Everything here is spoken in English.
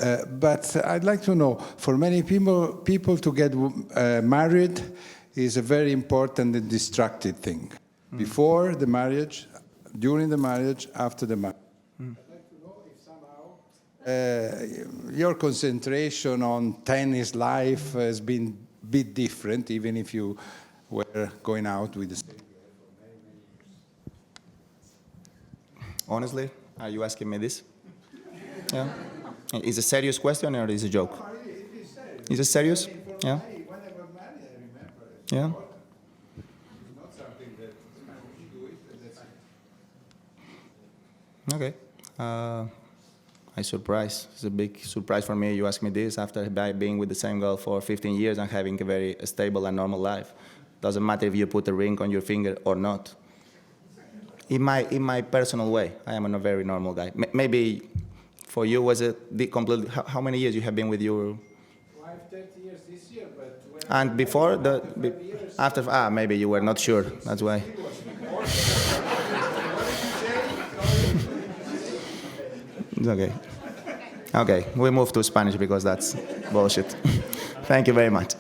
But I'd like to know, for many people to get married is a very important and destructive thing. Before the marriage, during the marriage, after the marriage. I'd like to know if somehow your concentration on tennis life has been a bit different, even if you were going out with the same girl for many, many years. Honestly, are you asking me this? Yeah. Is it a serious question or is it a joke? No, it is serious. Is it serious? I mean, Yeah. when I got married, I remember it. Yeah. It's not something that you do it and that's it. Okay. I'm surprised. It's a big surprise for me. You ask me this after being with the same girl for 15 years and having a very stable and normal life. Doesn't matter if you put a ring on your finger or not. In my personal way, I am a very normal guy. Maybe for you was it completely? How many years you have been with your? I have 30 years this year, but when And before after maybe you were not sure. That's why. Okay. Okay, we move to Spanish because that's bullshit. Thank you very much.